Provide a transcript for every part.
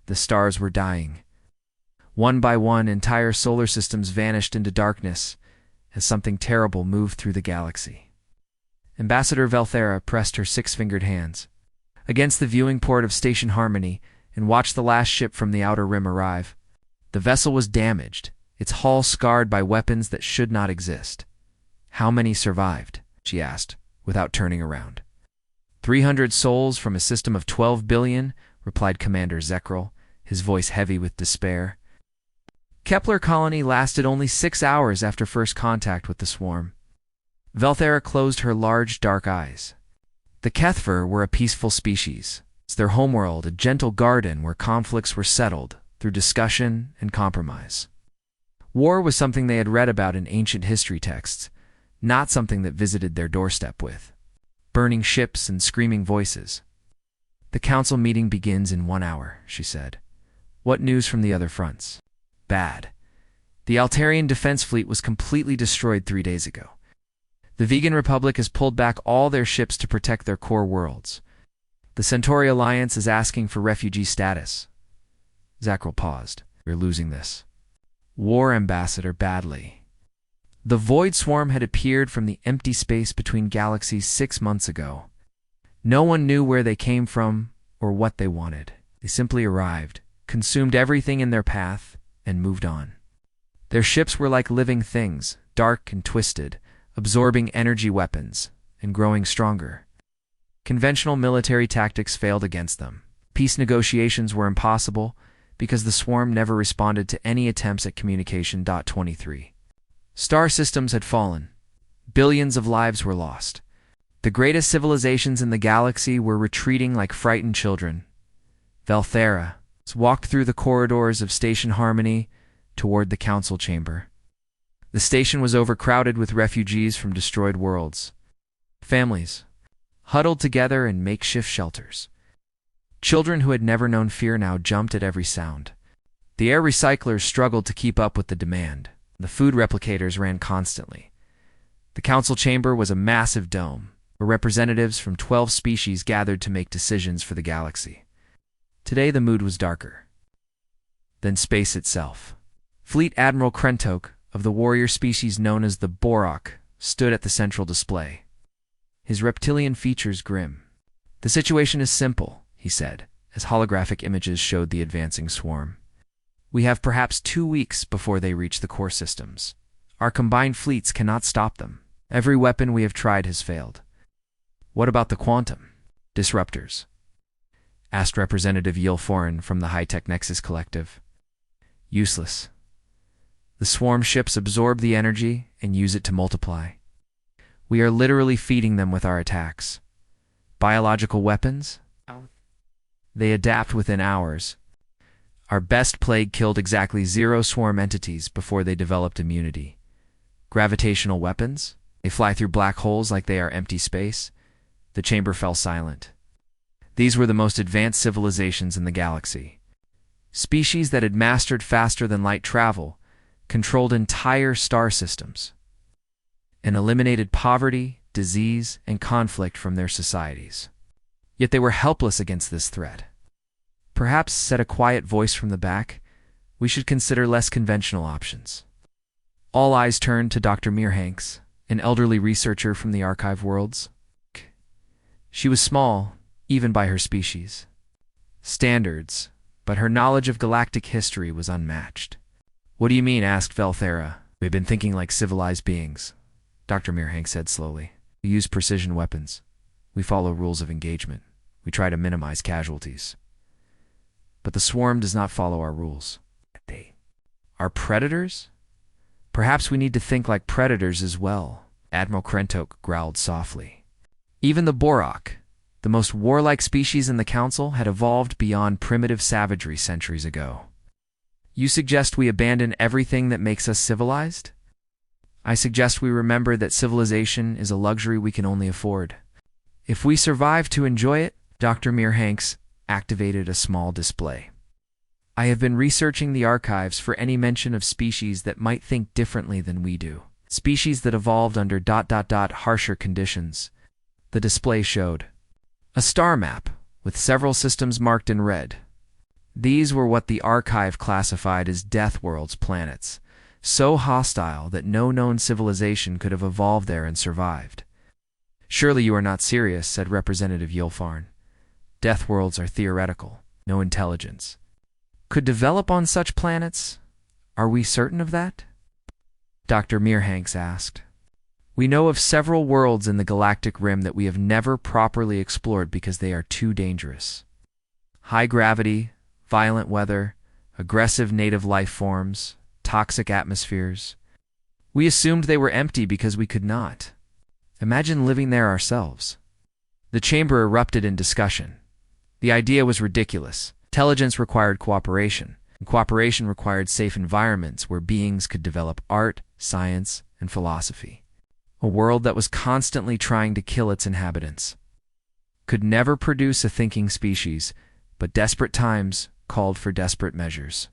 The stars were dying. One by one, entire solar systems vanished into darkness as something terrible moved through the galaxy. Ambassador Velthera pressed her six-fingered hands against the viewing port of Station Harmony and watched the last ship from the Outer Rim arrive. The vessel was damaged, its hull scarred by weapons that should not exist. "How many survived?" she asked, without turning around. 300 souls from a system of 12 billion, replied Commander Zekrel, his voice heavy with despair. Kepler colony lasted only 6 hours after first contact with the swarm. Velthera closed her large, dark eyes. The Kethver were a peaceful species. It's their homeworld, a gentle garden where conflicts were settled through discussion and compromise. War was something they had read about in ancient history texts, not something that visited their doorstep with burning ships and screaming voices. "The council meeting begins in 1 hour," she said. "What news from the other fronts?" "Bad. The Altarian defense fleet was completely destroyed 3 days ago. The Vegan Republic has pulled back all their ships to protect their core worlds. The Centauri Alliance is asking for refugee status." Zakrel paused. "We're losing this." "War, Ambassador, badly." The Void Swarm had appeared from the empty space between galaxies 6 months ago. No one knew where they came from or what they wanted. They simply arrived, consumed everything in their path, and moved on. Their ships were like living things, dark and twisted, absorbing energy weapons and growing stronger. Conventional military tactics failed against them. Peace negotiations were impossible because the swarm never responded to any attempts at communication. 23. Star systems had fallen. Billions of lives were lost. The greatest civilizations in the galaxy were retreating like frightened children. Velthera walked through the corridors of Station Harmony toward the council chamber. The station was overcrowded with refugees from destroyed worlds. Families huddled together in makeshift shelters. Children who had never known fear now jumped at every sound. The air recyclers struggled to keep up with the demand. The food replicators ran constantly. The council chamber was a massive dome, where representatives from 12 species gathered to make decisions for the galaxy. Today the mood was darker than space itself. Fleet Admiral Krentok, of the warrior species known as the Borok, stood at the central display, his reptilian features grim. "The situation is simple," he said, as holographic images showed the advancing swarm. "We have perhaps 2 weeks before they reach the core systems. Our combined fleets cannot stop them. Every weapon we have tried has failed." "What about the quantum disruptors?" asked Representative Yilforin from the High-Tech Nexus Collective. "Useless. The swarm ships absorb the energy and use it to multiply. We are literally feeding them with our attacks. Biological weapons? They adapt within hours. Our best plague killed exactly 0 swarm entities before they developed immunity. Gravitational weapons? They fly through black holes like they are empty space." The chamber fell silent. These were the most advanced civilizations in the galaxy. Species that had mastered faster than light travel, controlled entire star systems, and eliminated poverty, disease, and conflict from their societies. Yet they were helpless against this threat. "Perhaps," said a quiet voice from the back, "we should consider less conventional options." All eyes turned to Dr. Mearhanks, an elderly researcher from the Archive Worlds. She was small, even by her species standards, but her knowledge of galactic history was unmatched. "What do you mean?" asked Velthera. "We've been thinking like civilized beings," Dr. Mearhanks said slowly. "We use precision weapons. We follow rules of engagement. We try to minimize casualties. But the swarm does not follow our rules. They are predators? Perhaps we need to think like predators as well," Admiral Krentok growled softly. Even the Borok, the most warlike species in the Council, had evolved beyond primitive savagery centuries ago. "You suggest we abandon everything that makes us civilized?" "I suggest we remember that civilization is a luxury we can only afford. If we survive to enjoy it," Dr. Mearhanks activated a small display. "I have been researching the archives for any mention of species that might think differently than we do. Species that evolved under ... harsher conditions." The display showed a star map with several systems marked in red. These were what the archive classified as Deathworld's planets, so hostile that no known civilization could have evolved there and survived. "Surely you are not serious," said Representative Yulfarn. "Deathworlds are theoretical. No intelligence could develop on such planets. Are we certain of that?" Dr. Mearhanks asked. "We know of several worlds in the galactic rim that we have never properly explored because they are too dangerous. High gravity, violent weather, aggressive native life forms, toxic atmospheres. We assumed they were empty because we could not imagine living there ourselves." The chamber erupted in discussion. The idea was ridiculous. Intelligence required cooperation, and cooperation required safe environments where beings could develop art, science, and philosophy. A world that was constantly trying to kill its inhabitants could never produce a thinking species, but desperate times called for desperate measures.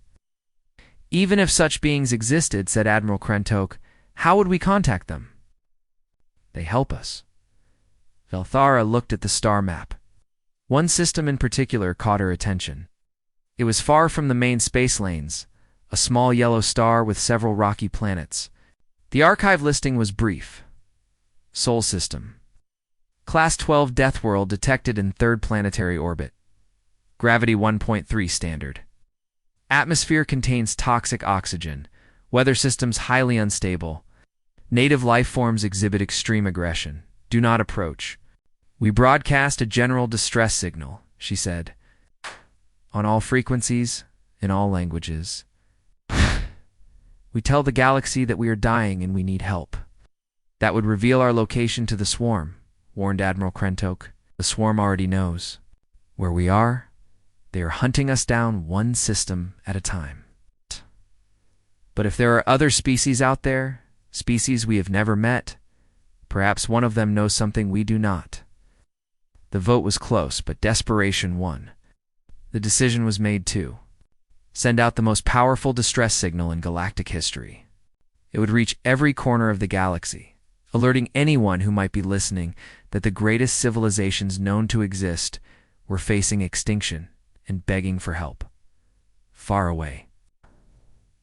"Even if such beings existed," said Admiral Krentok, "how would we contact them?" "They help us." Velthara looked at the star map. One system in particular caught her attention. It was far from the main space lanes, a small yellow star with several rocky planets. The archive listing was brief. Sol System. Class 12 Deathworld detected in 3rd planetary orbit. Gravity 1.3 standard. Atmosphere contains toxic oxygen. Weather systems highly unstable. Native life forms exhibit extreme aggression. Do not approach. We broadcast a general distress signal, she said. On all frequencies, in all languages. We tell the galaxy that we are dying and we need help. That would reveal our location to the swarm, warned Admiral Krentok. The swarm already knows where we are. They are hunting us down one system at a time. But if there are other species out there, species we have never met, perhaps one of them knows something we do not. The vote was close, but desperation won. The decision was made to send out the most powerful distress signal in galactic history. It would reach every corner of the galaxy, alerting anyone who might be listening that the greatest civilizations known to exist were facing extinction and begging for help. Far away,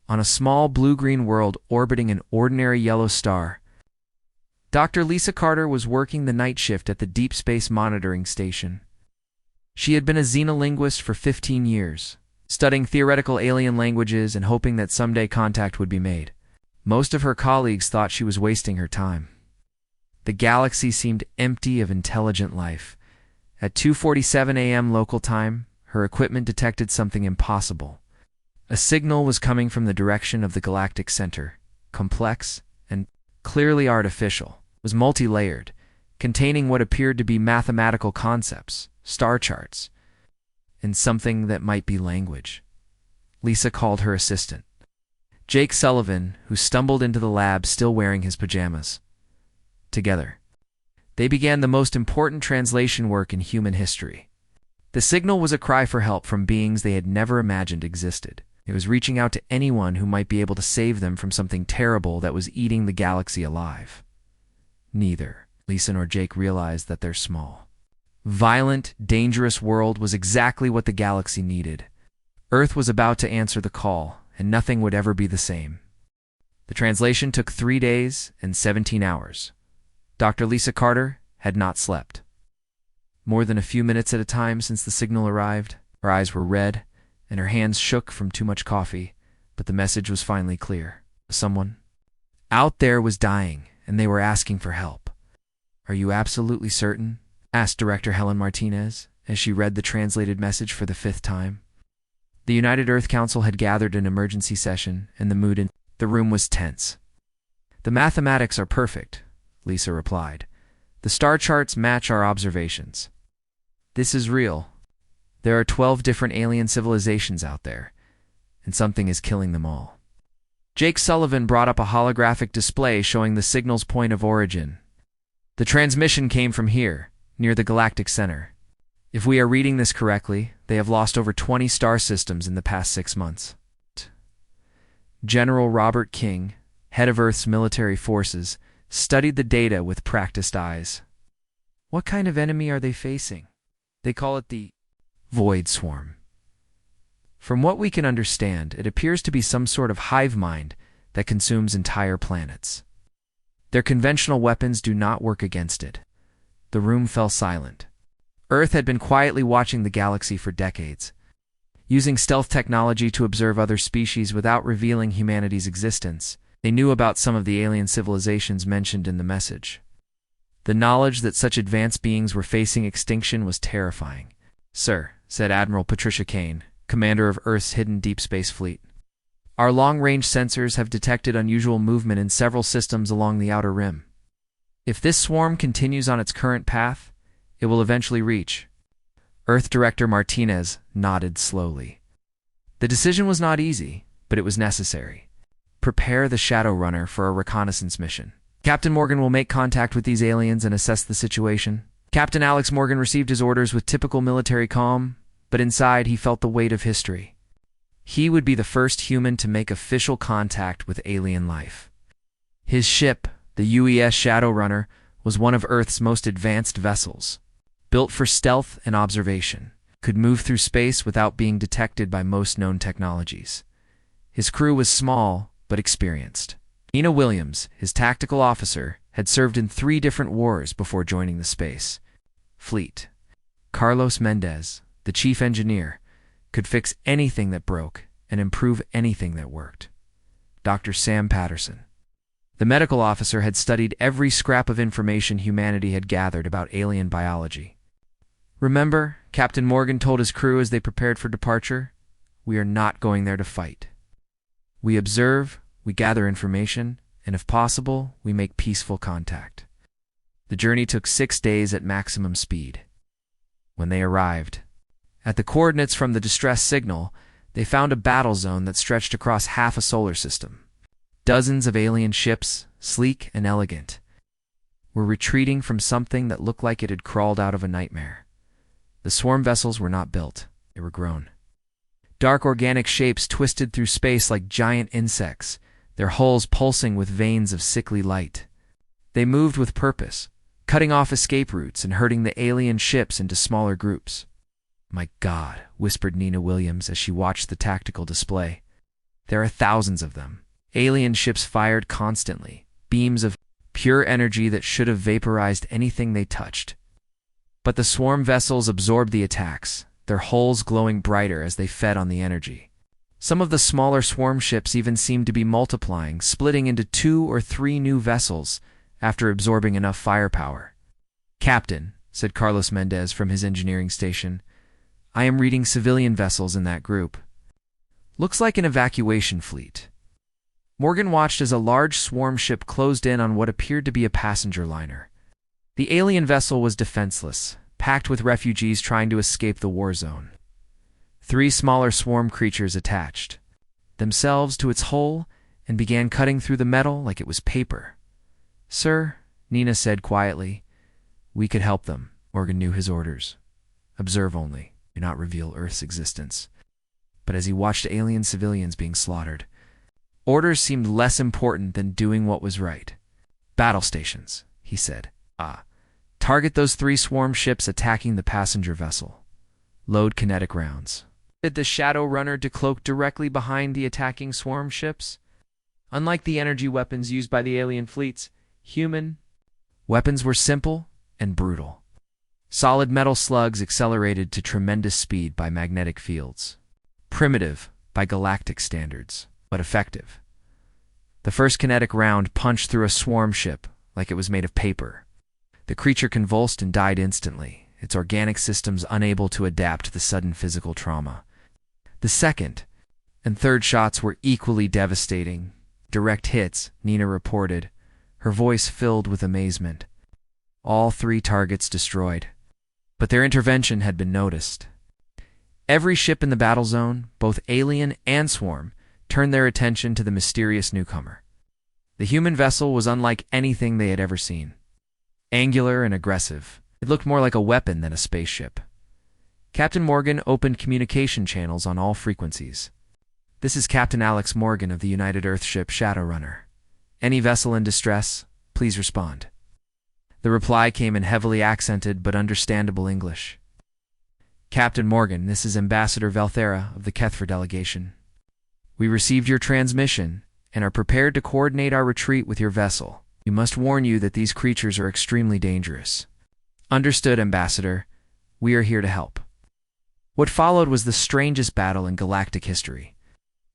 on a small blue-green world orbiting an ordinary yellow star, Dr. Lisa Carter was working the night shift at the Deep Space Monitoring Station. She had been a xenolinguist for 15 years, studying theoretical alien languages and hoping that someday contact would be made. Most of her colleagues thought she was wasting her time. The galaxy seemed empty of intelligent life. At 2:47 a.m. local time, her equipment detected something impossible. A signal was coming from the direction of the galactic center, complex and clearly artificial. It was multi-layered, containing what appeared to be mathematical concepts, star charts, and something that might be language. Lisa called her assistant, Jake Sullivan, who stumbled into the lab still wearing his pajamas. Together, they began the most important translation work in human history. The signal was a cry for help from beings they had never imagined existed. It was reaching out to anyone who might be able to save them from something terrible that was eating the galaxy alive. Neither Lisa nor Jake realized that their small, violent, dangerous world was exactly what the galaxy needed. Earth was about to answer the call, and nothing would ever be the same. The translation took 3 days and 17 hours. Dr. Lisa Carter had not slept. More than a few minutes at a time since the signal arrived, her eyes were red, and her hands shook from too much coffee, but the message was finally clear. Someone out there was dying, and they were asking for help. "Are you absolutely certain?" asked Director Helen Martinez, as she read the translated message for the 5th time. The United Earth Council had gathered an emergency session, and the mood in the room was tense. "The mathematics are perfect," Lisa replied. "The star charts match our observations. This is real. There are 12 different alien civilizations out there, and something is killing them all." Jake Sullivan brought up a holographic display showing the signal's point of origin. "The transmission came from here, near the galactic center. If we are reading this correctly, they have lost over 20 star systems in the past 6 months." General Robert King, head of Earth's military forces, studied the data with practiced eyes. "What kind of enemy are they facing?" "They call it the Void Swarm. From what we can understand, it appears to be some sort of hive mind that consumes entire planets. Their conventional weapons do not work against it. The room fell silent. Earth had been quietly watching the galaxy for decades, using stealth technology to observe other species without revealing humanity's existence. They knew about some of the alien civilizations mentioned in the message. The knowledge that such advanced beings were facing extinction was terrifying. "Sir," said Admiral Patricia Kane, commander of Earth's hidden deep space fleet, "our long-range sensors have detected unusual movement in several systems along the outer rim. If this swarm continues on its current path, it will eventually reach." Earth Director Martinez nodded slowly. The decision was not easy, but it was necessary. Prepare the Shadow Runner for a reconnaissance mission. Captain Morgan will make contact with these aliens and assess the situation. Captain Alex Morgan received his orders with typical military calm, but inside he felt the weight of history. He would be the first human to make official contact with alien life. His ship, the UES Shadow Runner, was one of Earth's most advanced vessels. Built for stealth and observation, could move through space without being detected by most known technologies. His crew was small, but experienced. Nina Williams, his tactical officer, had served in 3 different wars before joining the space fleet. Carlos Mendez, the chief engineer, could fix anything that broke and improve anything that worked. Dr. Sam Patterson, the medical officer, had studied every scrap of information humanity had gathered about alien biology. "Remember," Captain Morgan told his crew as they prepared for departure, "we are not going there to fight. We observe, we gather information, and if possible, we make peaceful contact." The journey took 6 days at maximum speed. When they arrived at the coordinates from the distress signal, they found a battle zone that stretched across half a solar system. Dozens of alien ships, sleek and elegant, were retreating from something that looked like it had crawled out of a nightmare. The swarm vessels were not built, they were grown. Dark organic shapes twisted through space like giant insects, their hulls pulsing with veins of sickly light. They moved with purpose, cutting off escape routes and herding the alien ships into smaller groups. "My God," whispered Nina Williams as she watched the tactical display. "There are thousands of them." Alien ships fired constantly, beams of pure energy that should have vaporized anything they touched. But the swarm vessels absorbed the attacks, their hulls glowing brighter as they fed on the energy. Some of the smaller swarm ships even seemed to be multiplying, splitting into 2 or 3 new vessels after absorbing enough firepower. "Captain," said Carlos Mendez from his engineering station, "I am reading civilian vessels in that group. Looks like an evacuation fleet." Morgan watched as a large swarm ship closed in on what appeared to be a passenger liner. The alien vessel was defenseless, packed with refugees trying to escape the war zone. 3 smaller swarm creatures attached themselves to its hull and began cutting through the metal like it was paper. "Sir," Nina said quietly, "we could help them." Morgan knew his orders. Observe only, do not reveal Earth's existence. But as he watched alien civilians being slaughtered, orders seemed less important than doing what was right. "Battle stations," he said. Target those 3 swarm ships attacking the passenger vessel. Load kinetic rounds." Did the Shadow Runner decloak directly behind the attacking swarm ships? Unlike the energy weapons used by the alien fleets, human weapons were simple and brutal. Solid metal slugs accelerated to tremendous speed by magnetic fields. Primitive by galactic standards, but effective. The first kinetic round punched through a swarm ship like it was made of paper. The creature convulsed and died instantly, its organic systems unable to adapt to the sudden physical trauma. The second and third shots were equally devastating. Direct hits, Nina reported, her voice filled with amazement. All 3 targets destroyed. But their intervention had been noticed. Every ship in the battle zone, both alien and swarm, turned their attention to the mysterious newcomer. The human vessel was unlike anything they had ever seen. Angular and aggressive, it looked more like a weapon than a spaceship. Captain Morgan opened communication channels on all frequencies. "This is Captain Alex Morgan of the United Earthship Shadow Runner. Any vessel in distress, please respond." The reply came in heavily accented but understandable English. Captain Morgan, this is Ambassador Valthera of the Kethfer delegation. We received your transmission and are prepared to coordinate our retreat with your vessel. We must warn you that these creatures are extremely dangerous. Understood, Ambassador. We are here to help. What followed was the strangest battle in galactic history.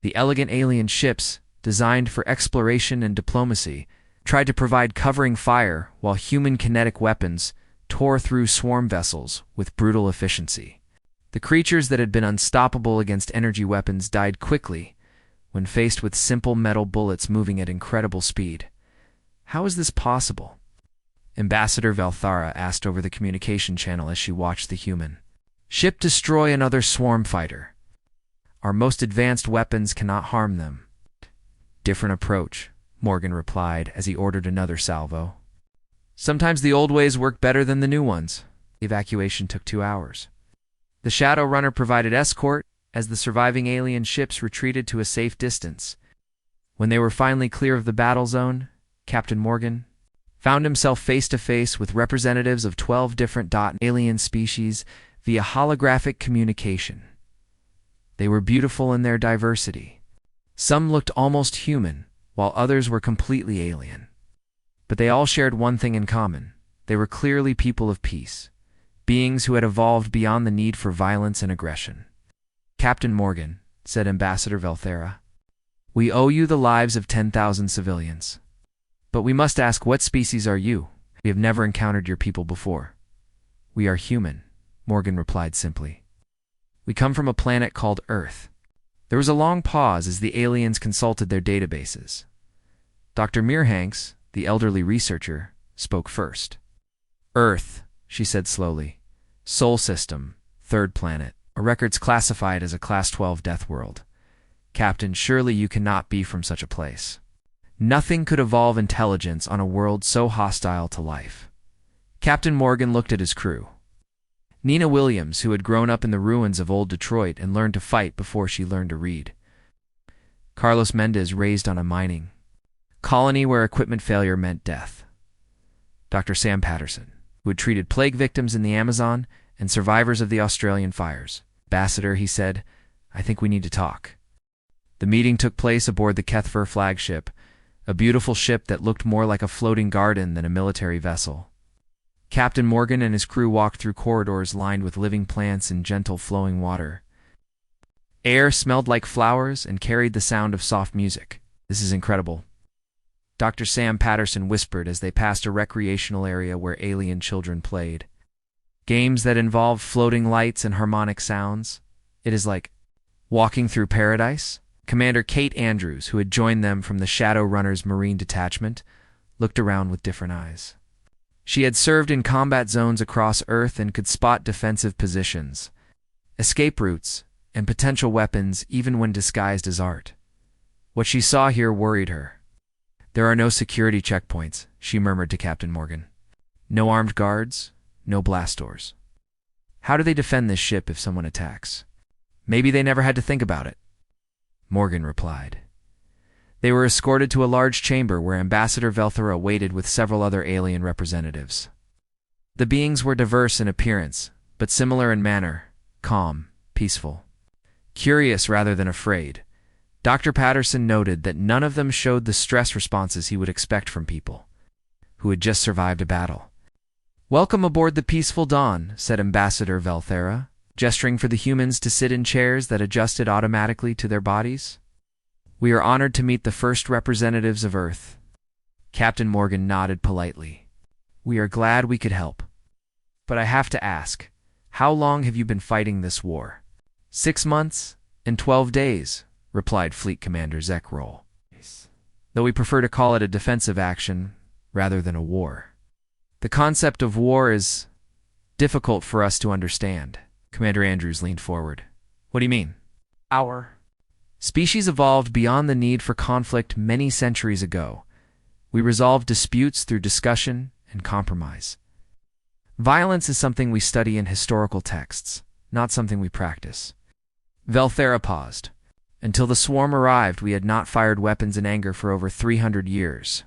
The elegant alien ships, designed for exploration and diplomacy, tried to provide covering fire while human kinetic weapons tore through swarm vessels with brutal efficiency. The creatures that had been unstoppable against energy weapons died quickly when faced with simple metal bullets moving at incredible speed. How is this possible? Ambassador Valthara asked over the communication channel as she watched the human ship destroy another swarm fighter. Our most advanced weapons cannot harm them. Different approach, Morgan replied as he ordered another salvo. Sometimes the old ways work better than the new ones. The evacuation took 2 hours. The Shadow Runner provided escort as the surviving alien ships retreated to a safe distance. When they were finally clear of the battle zone, Captain Morgan found himself face to face with representatives of 12 different alien species via holographic communication. They were beautiful in their diversity. Some looked almost human, while others were completely alien. But they all shared one thing in common. They were clearly people of peace, beings who had evolved beyond the need for violence and aggression. Captain Morgan, said Ambassador Valthera, we owe you the lives of 10,000 civilians. But we must ask, what species are you? We have never encountered your people before. We are human, Morgan replied simply. We come from a planet called Earth. There was a long pause as the aliens consulted their databases. Dr. Mearhanks, the elderly researcher, spoke first. Earth, she said slowly. Sol system, 3rd planet. Our records classified as a Class 12 death world. Captain, surely you cannot be from such a place. Nothing could evolve intelligence on a world so hostile to life. Captain Morgan looked at his crew. Nina Williams, who had grown up in the ruins of old Detroit and learned to fight before she learned to read. Carlos Mendez, raised on a mining colony where equipment failure meant death. Dr. Sam Patterson, who had treated plague victims in the Amazon and survivors of the Australian fires. Ambassador, he said, I think we need to talk. The meeting took place aboard the Kethfer flagship, a beautiful ship that looked more like a floating garden than a military vessel. Captain Morgan and his crew walked through corridors lined with living plants and gentle flowing water. Air smelled like flowers and carried the sound of soft music. This is incredible, Dr. Sam Patterson whispered as they passed a recreational area where alien children played. Games that involve floating lights and harmonic sounds. It is like walking through paradise. Commander Kate Andrews, who had joined them from the Shadow Runners Marine Detachment, looked around with different eyes. She had served in combat zones across Earth and could spot defensive positions, escape routes, and potential weapons even when disguised as art. What she saw here worried her. There are no security checkpoints, she murmured to Captain Morgan. No armed guards, no blast doors. How do they defend this ship if someone attacks? Maybe they never had to think about it, Morgan replied. They were escorted to a large chamber where Ambassador Valthera waited with several other alien representatives. The beings were diverse in appearance, but similar in manner, calm, peaceful. Curious rather than afraid, Dr. Patterson noted that none of them showed the stress responses he would expect from people who had just survived a battle. Welcome aboard the Peaceful Dawn, said Ambassador Valthera, gesturing for the humans to sit in chairs that adjusted automatically to their bodies. We are honored to meet the first representatives of Earth. Captain Morgan nodded politely. We are glad we could help. But I have to ask, how long have you been fighting this war? 6 months and 12 days, replied Fleet Commander Zek Roll. Though we prefer to call it a defensive action rather than a war. The concept of war is difficult for us to understand. Commander Andrews leaned forward. What do you mean? Our species evolved beyond the need for conflict many centuries ago. We resolve disputes through discussion and compromise. Violence is something we study in historical texts, not something we practice. Valthera paused. Until the swarm arrived, we had not fired weapons in anger for over 300 years.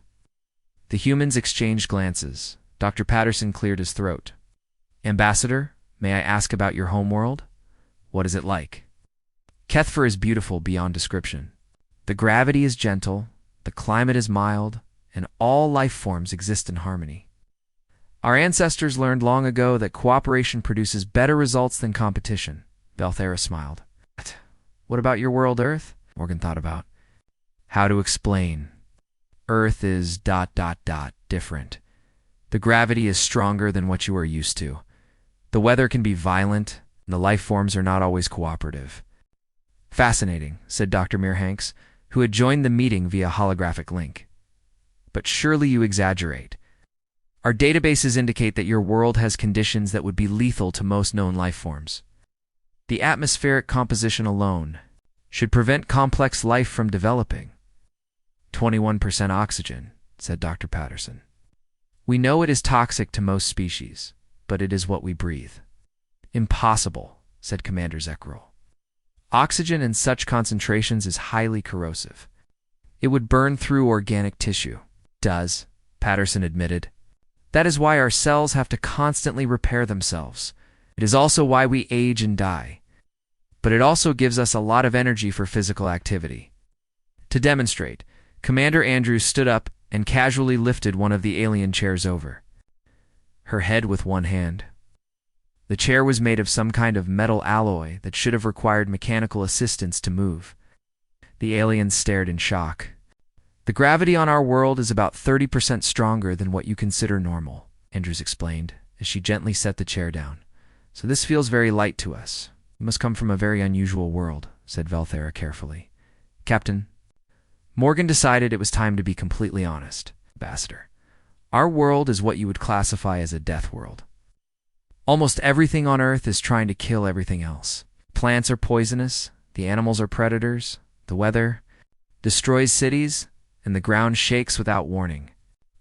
The humans exchanged glances. Dr. Patterson cleared his throat. Ambassador, may I ask about your homeworld? What is it like? Kethfer is beautiful beyond description. The gravity is gentle, the climate is mild, and all life forms exist in harmony. Our ancestors learned long ago that cooperation produces better results than competition. Velthera smiled. What about your world, Earth? Morgan thought about. How to explain? Earth is ... different. The gravity is stronger than what you are used to. The weather can be violent, and the life forms are not always cooperative. Fascinating, said Dr. Mearhanks, who had joined the meeting via holographic link. But surely you exaggerate. Our databases indicate that your world has conditions that would be lethal to most known life forms. The atmospheric composition alone should prevent complex life from developing. 21% oxygen, said Dr. Patterson. We know it is toxic to most species, but it is what we breathe. Impossible, said Commander Zekral. Oxygen in such concentrations is highly corrosive. It would burn through organic tissue. Does, Patterson admitted. That is why our cells have to constantly repair themselves. It is also why we age and die. But it also gives us a lot of energy for physical activity. To demonstrate, Commander Andrews stood up and casually lifted one of the alien chairs over her head with one hand. The chair was made of some kind of metal alloy that should have required mechanical assistance to move. The aliens stared in shock. The gravity on our world is about 30% stronger than what you consider normal, Andrews explained, as she gently set the chair down. So this feels very light to us. It must come from a very unusual world, said Velthera carefully. Captain, Morgan decided it was time to be completely honest. Ambassador, our world is what you would classify as a death world. Almost everything on Earth is trying to kill everything else. Plants are poisonous, the animals are predators, the weather destroys cities, and the ground shakes without warning.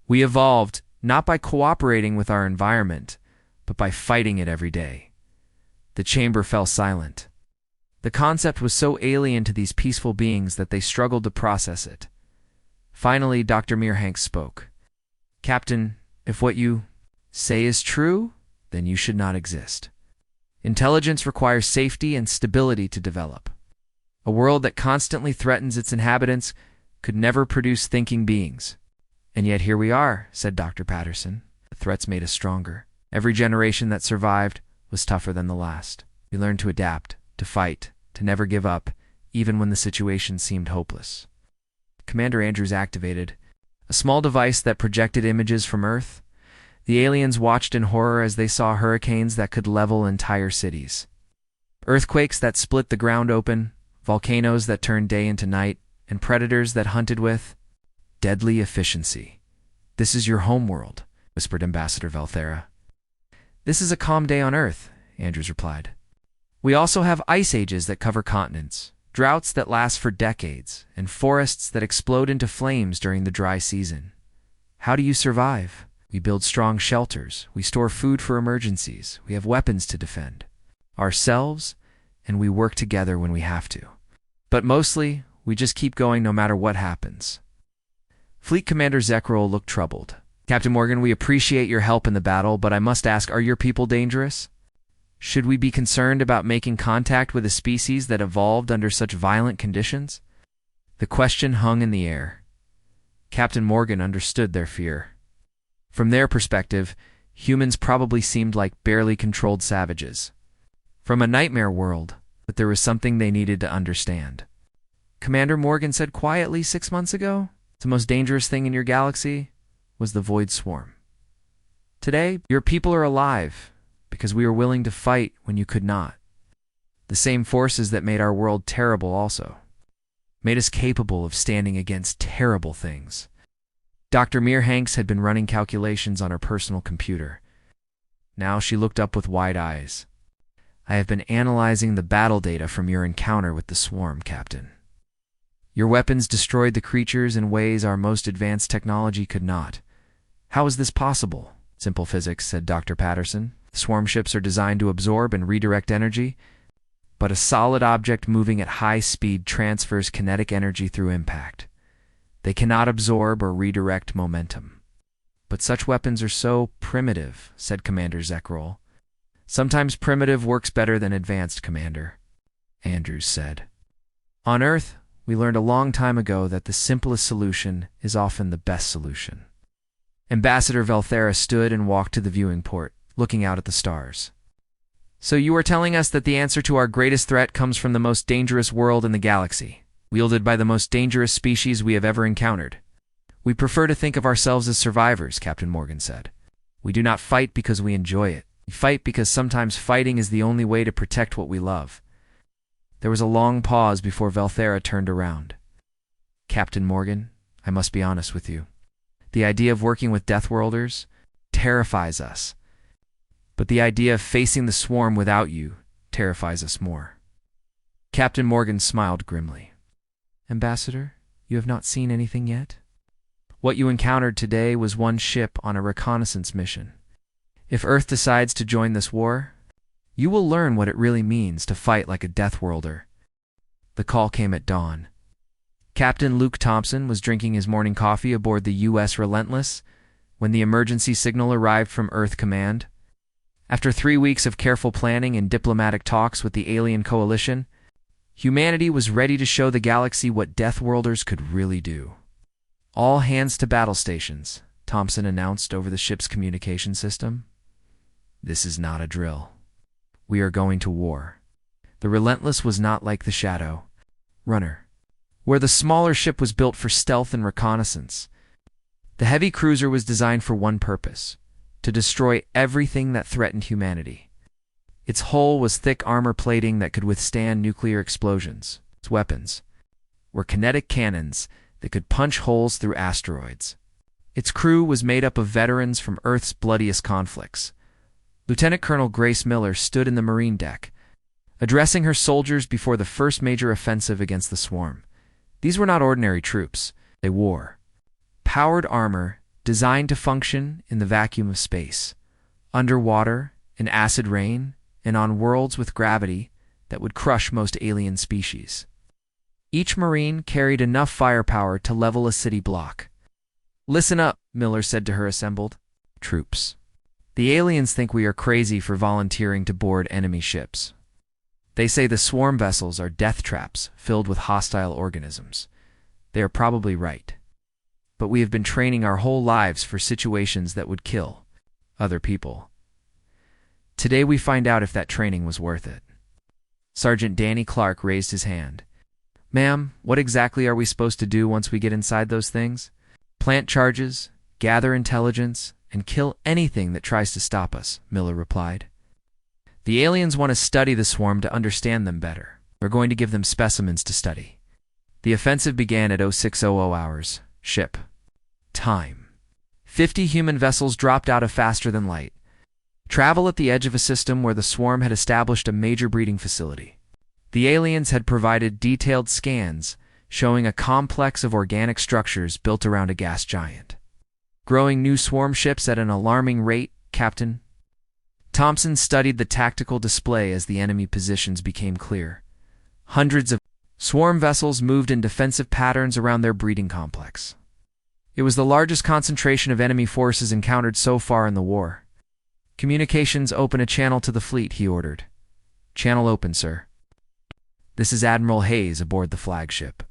We evolved not by cooperating with our environment, but by fighting it every day. The chamber fell silent. The concept was so alien to these peaceful beings that they struggled to process it. Finally, Dr. Mearhanks spoke. Captain, if what you say is true, then you should not exist. Intelligence requires safety and stability to develop. A world that constantly threatens its inhabitants could never produce thinking beings. And yet here we are, said Dr. Patterson. The threats made us stronger. Every generation that survived was tougher than the last. We learned to adapt, to fight, to never give up, even when the situation seemed hopeless. Commander Andrews activated a small device that projected images from Earth. The aliens watched in horror as they saw hurricanes that could level entire cities. Earthquakes that split the ground open, volcanoes that turned day into night, and predators that hunted with deadly efficiency. This is your homeworld, whispered Ambassador Velthera. This is a calm day on Earth, Andrews replied. We also have ice ages that cover continents, droughts that last for decades, and forests that explode into flames during the dry season. How do you survive? We build strong shelters, we store food for emergencies, we have weapons to defend ourselves, and we work together when we have to. But mostly, we just keep going no matter what happens. Fleet Commander Zekral looked troubled. Captain Morgan, we appreciate your help in the battle, but I must ask, are your people dangerous? Should we be concerned about making contact with a species that evolved under such violent conditions? The question hung in the air. Captain Morgan understood their fear. From their perspective, humans probably seemed like barely controlled savages from a nightmare world, but there was something they needed to understand. Commander Morgan said quietly 6 months ago, the most dangerous thing in your galaxy was the Void Swarm. Today, your people are alive because we were willing to fight when you could not. The same forces that made our world terrible also made us capable of standing against terrible things. Dr. Mearhanks had been running calculations on her personal computer. Now she looked up with wide eyes. I have been analyzing the battle data from your encounter with the swarm, Captain. Your weapons destroyed the creatures in ways our most advanced technology could not. How is this possible? Simple physics, said Dr. Patterson. Swarm ships are designed to absorb and redirect energy, but a solid object moving at high speed transfers kinetic energy through impact. They cannot absorb or redirect momentum. But such weapons are so primitive, said Commander Zekral. Sometimes primitive works better than advanced, Commander, Andrews said. On Earth, we learned a long time ago that the simplest solution is often the best solution. Ambassador Velthera stood and walked to the viewing port, looking out at the stars. So you are telling us that the answer to our greatest threat comes from the most dangerous world in the galaxy, wielded by the most dangerous species we have ever encountered. We prefer to think of ourselves as survivors, Captain Morgan said. We do not fight because we enjoy it. We fight because sometimes fighting is the only way to protect what we love. There was a long pause before Velthera turned around. Captain Morgan, I must be honest with you. The idea of working with Deathworlders terrifies us. But the idea of facing the swarm without you terrifies us more. Captain Morgan smiled grimly. Ambassador, you have not seen anything yet? What you encountered today was one ship on a reconnaissance mission. If Earth decides to join this war, you will learn what it really means to fight like a Deathworlder. The call came at dawn. Captain Luke Thompson was drinking his morning coffee aboard the U.S. Relentless when the emergency signal arrived from Earth Command. After 3 weeks of careful planning and diplomatic talks with the alien coalition, humanity was ready to show the galaxy what Deathworlders could really do. All hands to battle stations, Thompson announced over the ship's communication system. This is not a drill. We are going to war. The Relentless was not like the Shadow Runner, where the smaller ship was built for stealth and reconnaissance. The heavy cruiser was designed for one purpose: to destroy everything that threatened humanity. Its hull was thick armor plating that could withstand nuclear explosions. Its weapons were kinetic cannons that could punch holes through asteroids. Its crew was made up of veterans from Earth's bloodiest conflicts. Lieutenant Colonel Grace Miller stood in the Marine deck, addressing her soldiers before the first major offensive against the swarm. These were not ordinary troops. They wore powered armor designed to function in the vacuum of space, underwater, in acid rain, and on worlds with gravity that would crush most alien species. Each Marine carried enough firepower to level a city block. Listen up, Miller said to her assembled troops. The aliens think we are crazy for volunteering to board enemy ships. They say the swarm vessels are death traps filled with hostile organisms. They are probably right. But we have been training our whole lives for situations that would kill other people. Today we find out if that training was worth it. Sergeant Danny Clark raised his hand. Ma'am, what exactly are we supposed to do once we get inside those things? Plant charges, gather intelligence, and kill anything that tries to stop us, Miller replied. The aliens want to study the swarm to understand them better. We're going to give them specimens to study. The offensive began at 0600 hours. Ship time. 50 human vessels dropped out of faster than light. Travel at the edge of a system where the swarm had established a major breeding facility. The aliens had provided detailed scans showing a complex of organic structures built around a gas giant. Growing new swarm ships at an alarming rate, Captain. Thompson studied the tactical display as the enemy positions became clear. Hundreds of swarm vessels moved in defensive patterns around their breeding complex. It was the largest concentration of enemy forces encountered so far in the war. Communications, open a channel to the fleet, he ordered. Channel open, sir. This is Admiral Hayes aboard the flagship.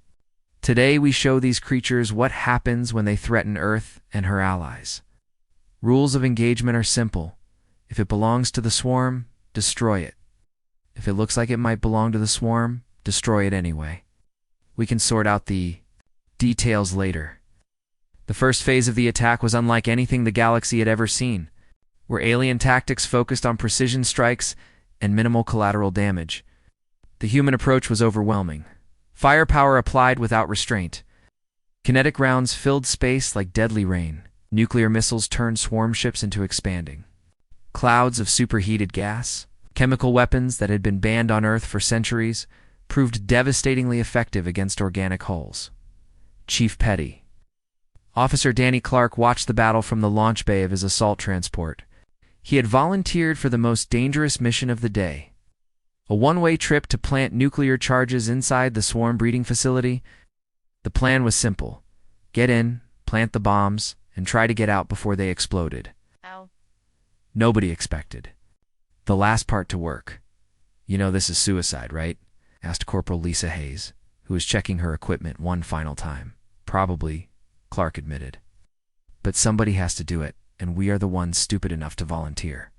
Today we show these creatures what happens when they threaten Earth and her allies. Rules of engagement are simple. If it belongs to the swarm, destroy it. If it looks like it might belong to the swarm, destroy it anyway. We can sort out the details later. The first phase of the attack was unlike anything the galaxy had ever seen, where alien tactics focused on precision strikes and minimal collateral damage. The human approach was overwhelming. Firepower applied without restraint. Kinetic rounds filled space like deadly rain. Nuclear missiles turned swarm ships into expanding clouds of superheated gas. Chemical weapons that had been banned on Earth for centuries proved devastatingly effective against organic hulls. Chief Petty. Officer Danny Clark watched the battle from the launch bay of his assault transport. He had volunteered for the most dangerous mission of the day. A one-way trip to plant nuclear charges inside the swarm breeding facility. The plan was simple. Get in, plant the bombs, and try to get out before they exploded. Ow. Nobody expected The last part to work. You know this is suicide, right? Asked Corporal Lisa Hayes, who was checking her equipment one final time. Probably, Clark admitted. But somebody has to do it, and we are the ones stupid enough to volunteer.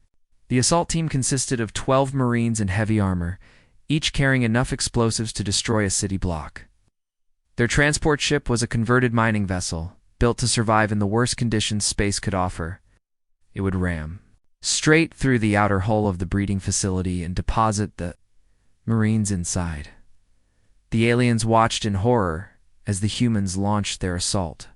The assault team consisted of 12 Marines in heavy armor, each carrying enough explosives to destroy a city block. Their transport ship was a converted mining vessel, built to survive in the worst conditions space could offer. It would ram straight through the outer hull of the breeding facility and deposit the Marines inside. The aliens watched in horror as the humans launched their assault.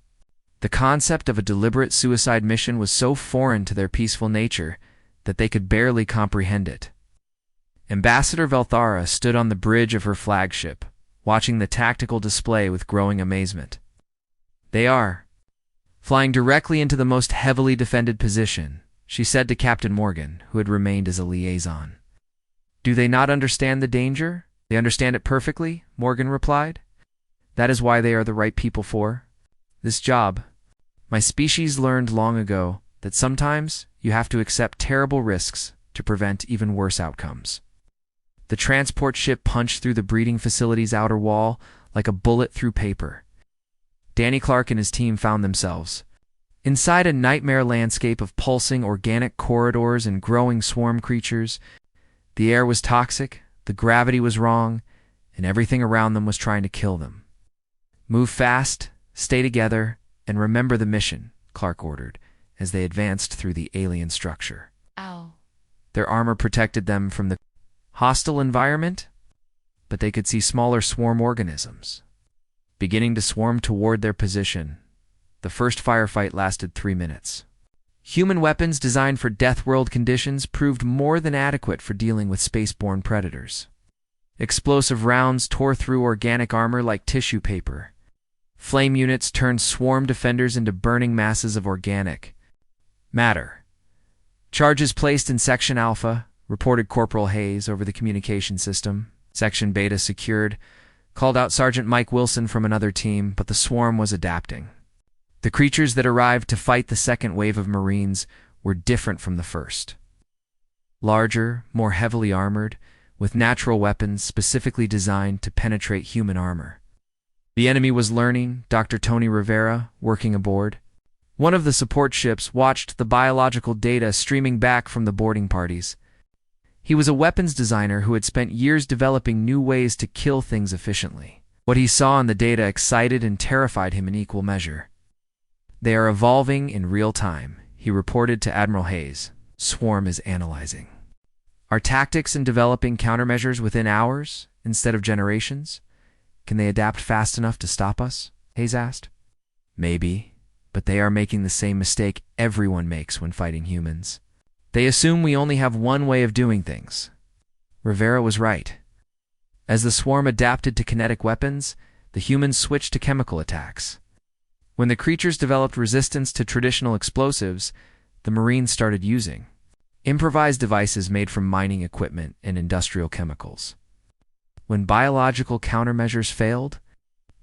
The concept of a deliberate suicide mission was so foreign to their peaceful nature that they could barely comprehend it. Ambassador Velthara stood on the bridge of her flagship, watching the tactical display with growing amazement. They are flying directly into the most heavily defended position, she said to Captain Morgan, who had remained as a liaison. Do they not understand the danger? They understand it perfectly, Morgan replied. That is why they are the right people for this job. My species learned long ago that sometimes you have to accept terrible risks to prevent even worse outcomes. The transport ship punched through the breeding facility's outer wall like a bullet through paper. Danny Clark and his team found themselves inside a nightmare landscape of pulsing organic corridors and growing swarm creatures. The air was toxic, the gravity was wrong, and everything around them was trying to kill them. Move fast, stay together, and remember the mission, Clark ordered, as they advanced through the alien structure. Ow. Their armor protected them from the hostile environment, but they could see smaller swarm organisms beginning to swarm toward their position. The first firefight lasted 3 minutes. Human weapons designed for Deathworld conditions proved more than adequate for dealing with spaceborne predators. Explosive rounds tore through organic armor like tissue paper. Flame units turned swarm defenders into burning masses of organic matter. Charges placed in Section Alpha, reported Corporal Hayes over the communication system. Section Beta secured, called out Sergeant Mike Wilson from another team, but the swarm was adapting. The creatures that arrived to fight the second wave of Marines were different from the first. Larger, more heavily armored, with natural weapons specifically designed to penetrate human armor. The enemy was learning, Dr. Tony Rivera, working aboard. One of the support ships watched the biological data streaming back from the boarding parties. He was a weapons designer who had spent years developing new ways to kill things efficiently. What he saw in the data excited and terrified him in equal measure. They are evolving in real time, he reported to Admiral Hayes. Swarm is analyzing our tactics and developing countermeasures within hours instead of generations. Can they adapt fast enough to stop us? Hayes asked. Maybe, but they are making the same mistake everyone makes when fighting humans. They assume we only have one way of doing things. Rivera was right. As the swarm adapted to kinetic weapons, the humans switched to chemical attacks. When the creatures developed resistance to traditional explosives, the Marines started using improvised devices made from mining equipment and industrial chemicals. When biological countermeasures failed,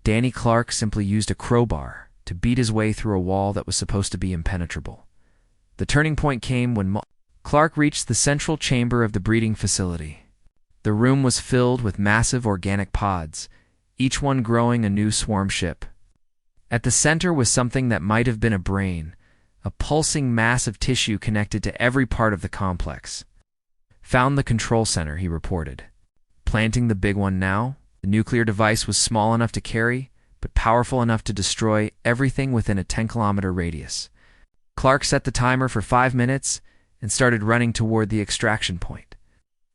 Danny Clark simply used a crowbar to beat his way through a wall that was supposed to be impenetrable. The turning point came when Clark reached the central chamber of the breeding facility. The room was filled with massive organic pods, each one growing a new swarm ship. At the center was something that might have been a brain, a pulsing mass of tissue connected to every part of the complex. Found the control center, he reported. Planting the big one now, the nuclear device was small enough to carry, but powerful enough to destroy everything within a 10-kilometer radius. Clark set the timer for 5 minutes and started running toward the extraction point.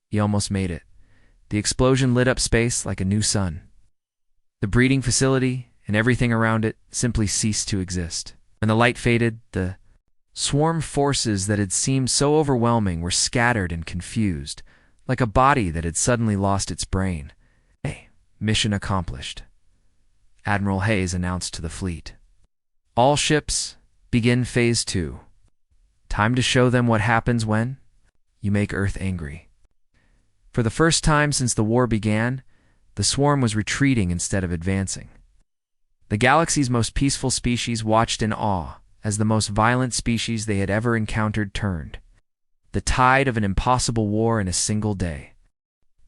He almost made it. The explosion lit up space like a new sun. The breeding facility and everything around it simply ceased to exist. When the light faded, the swarm forces that had seemed so overwhelming were scattered and confused, like a body that had suddenly lost its brain. Hey, mission accomplished, Admiral Hayes announced to the fleet. All ships, begin Phase 2. Time to show them what happens when you make Earth angry. For the first time since the war began, the swarm was retreating instead of advancing. The galaxy's most peaceful species watched in awe as the most violent species they had ever encountered turned. the tide of an impossible war in a single day.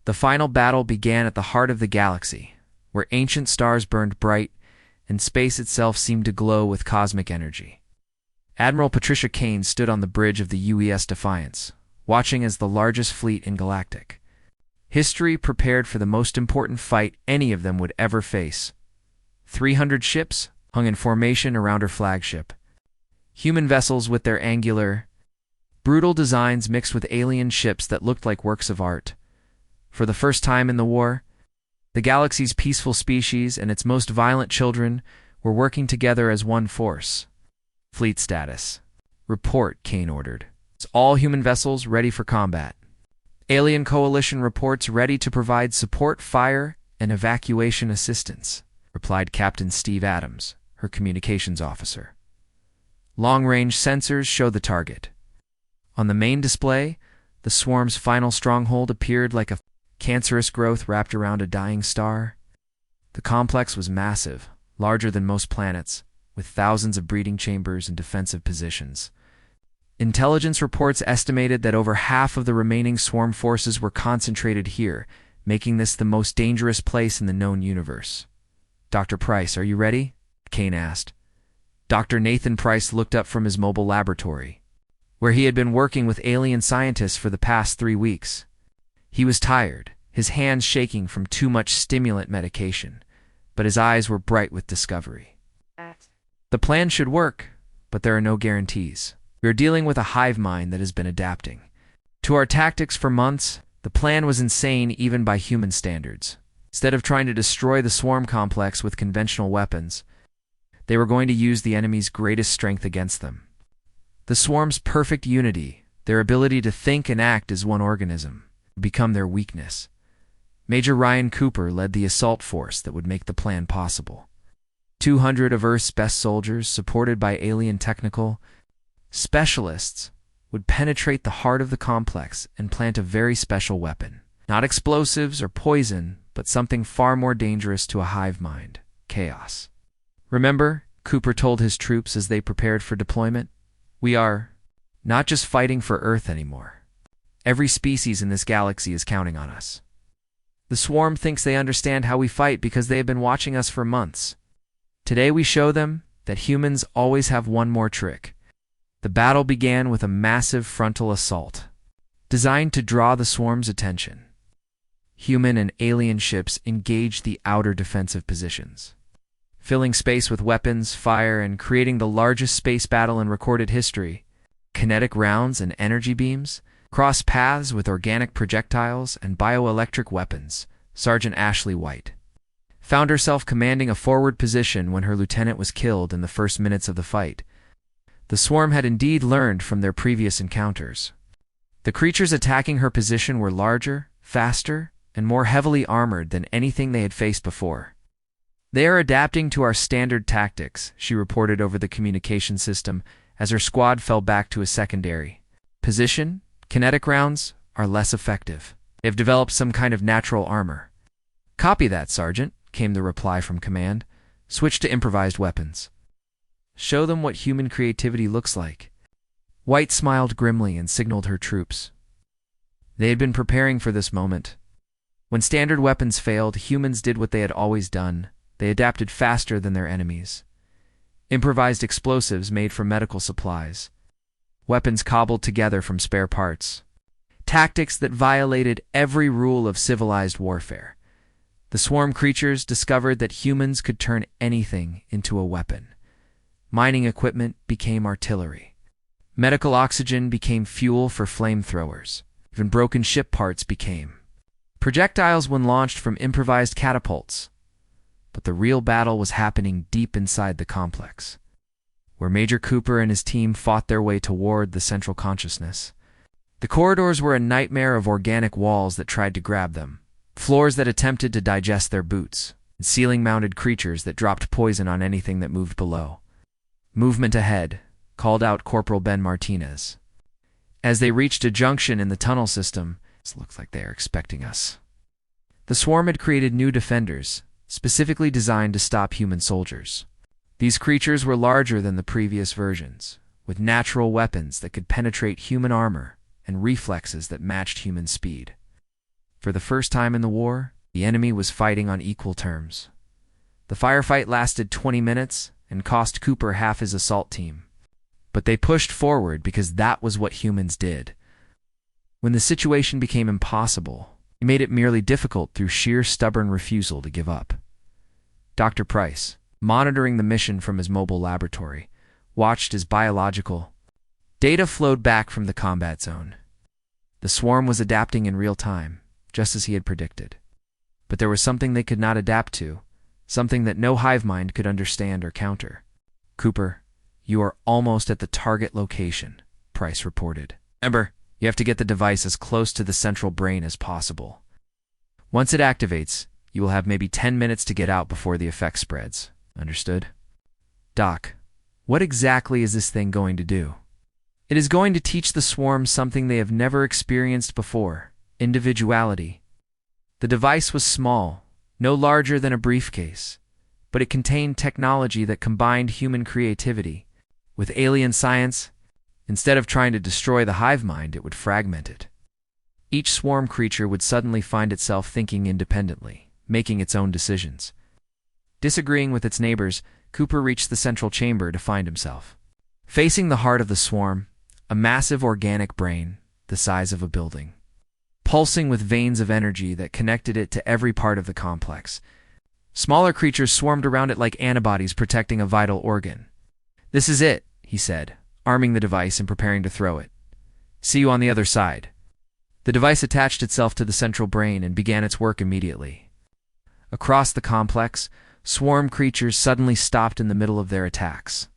The final battle began at the heart of the galaxy, where ancient stars burned bright and space itself seemed to glow with cosmic energy. Admiral Patricia Kane stood on the bridge of the UES Defiance, watching as the largest fleet in Galactic. History prepared for the most important fight any of them would ever face. 300 ships hung in formation around her flagship. Human vessels with their angular, brutal designs mixed with alien ships that looked like works of art. For the first time in the war, the galaxy's peaceful species and its most violent children were working together as one force. Fleet status. Report, Kane ordered. All human vessels ready for combat. Alien Coalition reports ready to provide support, fire, and evacuation assistance, replied Captain Steve Adams, her communications officer. Long-range sensors show the target. On the main display, the swarm's final stronghold appeared like a cancerous growth wrapped around a dying star. The complex was massive, larger than most planets, with thousands of breeding chambers and defensive positions. Intelligence reports estimated that over half of the remaining swarm forces were concentrated here, making this the most dangerous place in the known universe. Dr. Price, are you ready? Kane asked. Dr. Nathan Price looked up from his mobile laboratory, where he had been working with alien scientists for the past 3 weeks. He was tired, his hands shaking from too much stimulant medication, but his eyes were bright with discovery. The plan should work, but there are no guarantees. We are dealing with a hive mind that has been adapting to our tactics for months. The plan was insane even by human standards. Instead of trying to destroy the swarm complex with conventional weapons, they were going to use the enemy's greatest strength against them. The swarm's perfect unity, their ability to think and act as one organism, would become their weakness. Major Ryan Cooper led the assault force that would make the plan possible. 200 of Earth's best soldiers, supported by alien technical specialists, would penetrate the heart of the complex and plant a very special weapon. Not explosives or poison, but something far more dangerous to a hive mind: chaos. Remember, Cooper told his troops as they prepared for deployment, we are not just fighting for Earth anymore. Every species in this galaxy is counting on us. The swarm thinks they understand how we fight because they have been watching us for months. Today we show them that humans always have one more trick. The battle began with a massive frontal assault, designed to draw the swarm's attention. Human and alien ships engaged the outer defensive positions, filling space with weapons, fire, and creating the largest space battle in recorded history. Kinetic rounds and energy beams crossed paths with organic projectiles and bioelectric weapons. Sergeant Ashley White found herself commanding a forward position when her lieutenant was killed in the first minutes of the fight. The swarm had indeed learned from their previous encounters. The creatures attacking her position were larger, faster, and more heavily armored than anything they had faced before. They are adapting to our standard tactics, she reported over the communication system as her squad fell back to a secondary position. Kinetic rounds are less effective. They have developed some kind of natural armor. Copy that, Sergeant, came the reply from command. Switch to improvised weapons. Show them what human creativity looks like. White smiled grimly and signaled her troops. They had been preparing for this moment. When standard weapons failed, humans did what they had always done. They adapted faster than their enemies. Improvised explosives made from medical supplies. Weapons cobbled together from spare parts. Tactics that violated every rule of civilized warfare. The swarm creatures discovered that humans could turn anything into a weapon. Mining equipment became artillery. Medical oxygen became fuel for flamethrowers. Even broken ship parts became projectiles when launched from improvised catapults. But the real battle was happening deep inside the complex, where Major Cooper and his team fought their way toward the central consciousness. The corridors were a nightmare of organic walls that tried to grab them, floors that attempted to digest their boots, and ceiling-mounted creatures that dropped poison on anything that moved below. Movement ahead, called out Corporal Ben Martinez. As they reached a junction in the tunnel system, it looks like they are expecting us. The swarm had created new defenders, specifically designed to stop human soldiers. These creatures were larger than the previous versions, with natural weapons that could penetrate human armor and reflexes that matched human speed. For the first time in the war, the enemy was fighting on equal terms. The firefight lasted 20 minutes and cost Cooper half his assault team. But they pushed forward because that was what humans did. When the situation became impossible, he made it merely difficult through sheer stubborn refusal to give up. Dr. Price, monitoring the mission from his mobile laboratory, watched as biological data flowed back from the combat zone. The swarm was adapting in real time, just as he had predicted. But there was something they could not adapt to, something that no hive mind could understand or counter. "Cooper, you are almost at the target location," Price reported. "Remember, you have to get the device as close to the central brain as possible. Once it activates, you will have maybe 10 minutes to get out before the effect spreads. Understood?" "Doc, what exactly is this thing going to do?" "It is going to teach the swarm something they have never experienced before: individuality." The device was small, no larger than a briefcase, but it contained technology that combined human creativity with alien science. Instead of trying to destroy the hive mind, it would fragment it. Each swarm creature would suddenly find itself thinking independently, making its own decisions. Disagreeing with its neighbors, Cooper reached the central chamber to find himself facing the heart of the swarm, a massive organic brain the size of a building, pulsing with veins of energy that connected it to every part of the complex. Smaller creatures swarmed around it like antibodies protecting a vital organ. "This is it," he said, arming the device and preparing to throw it. "See you on the other side." The device attached itself to the central brain and began its work immediately. Across the complex, swarm creatures suddenly stopped in the middle of their attacks.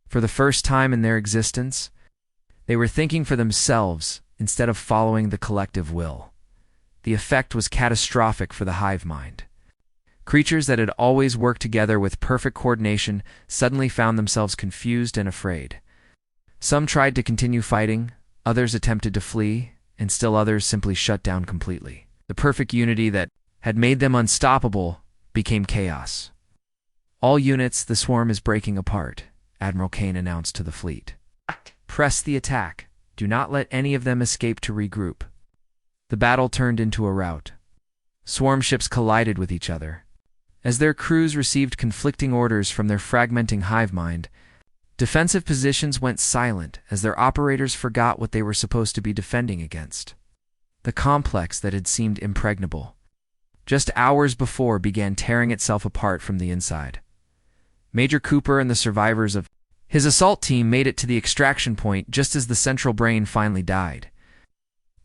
For the first time in their existence, they were thinking for themselves instead of following the collective will. The effect was catastrophic for the hive mind. Creatures that had always worked together with perfect coordination suddenly found themselves confused and afraid. Some tried to continue fighting, others attempted to flee, and still others simply shut down completely. The perfect unity that had made them unstoppable became chaos. "All units, the swarm is breaking apart," Admiral Kane announced to the fleet. "Press the attack. Do not let any of them escape to regroup." The battle turned into a rout. Swarm ships collided with each other. As their crews received conflicting orders from their fragmenting hive mind, defensive positions went silent as their operators forgot what they were supposed to be defending against. The complex that had seemed impregnable just hours before began tearing itself apart from the inside. Major Cooper and the survivors of his assault team made it to the extraction point just as the central brain finally died.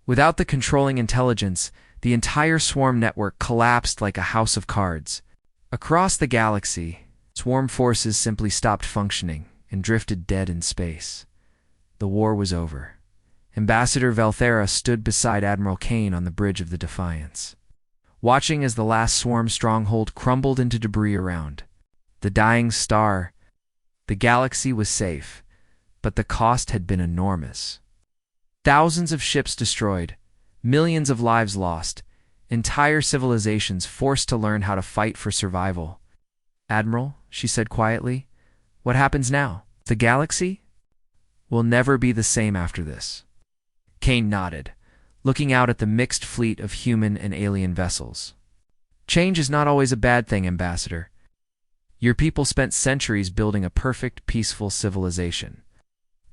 Without the controlling intelligence, the entire swarm network collapsed like a house of cards. Across the galaxy, swarm forces simply stopped functioning and drifted dead in space. The war was over. Ambassador Valthera stood beside Admiral Kane on the bridge of the Defiance, watching as the last swarm stronghold crumbled into debris around. The dying star. The galaxy was safe, but the cost had been enormous. Thousands of ships destroyed, millions of lives lost, entire civilizations forced to learn how to fight for survival. "Admiral," she said quietly, "what happens now? The galaxy will never be the same after this." Kane nodded, looking out at the mixed fleet of human and alien vessels. "Change is not always a bad thing, Ambassador. Your people spent centuries building a perfect, peaceful civilization.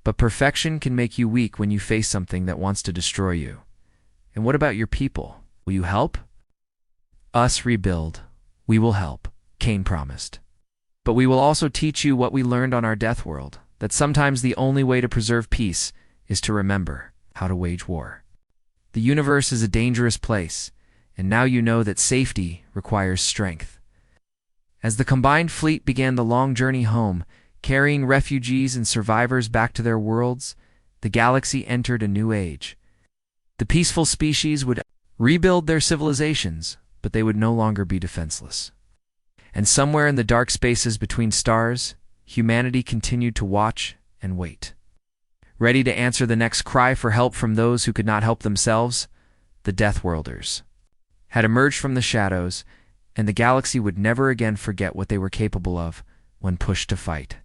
But perfection can make you weak when you face something that wants to destroy you. And what about your people? Will you help?" "Us rebuild. We will help," Kane promised. "But we will also teach you what we learned on our death world, that sometimes the only way to preserve peace is to remember how to wage war. The universe is a dangerous place, and now you know that safety requires strength." As the combined fleet began the long journey home, carrying refugees and survivors back to their worlds, the galaxy entered a new age. The peaceful species would rebuild their civilizations, but they would no longer be defenseless. And somewhere in the dark spaces between stars, humanity continued to watch and wait. Ready to answer the next cry for help from those who could not help themselves, the Deathworlders had emerged from the shadows, and the galaxy would never again forget what they were capable of when pushed to fight.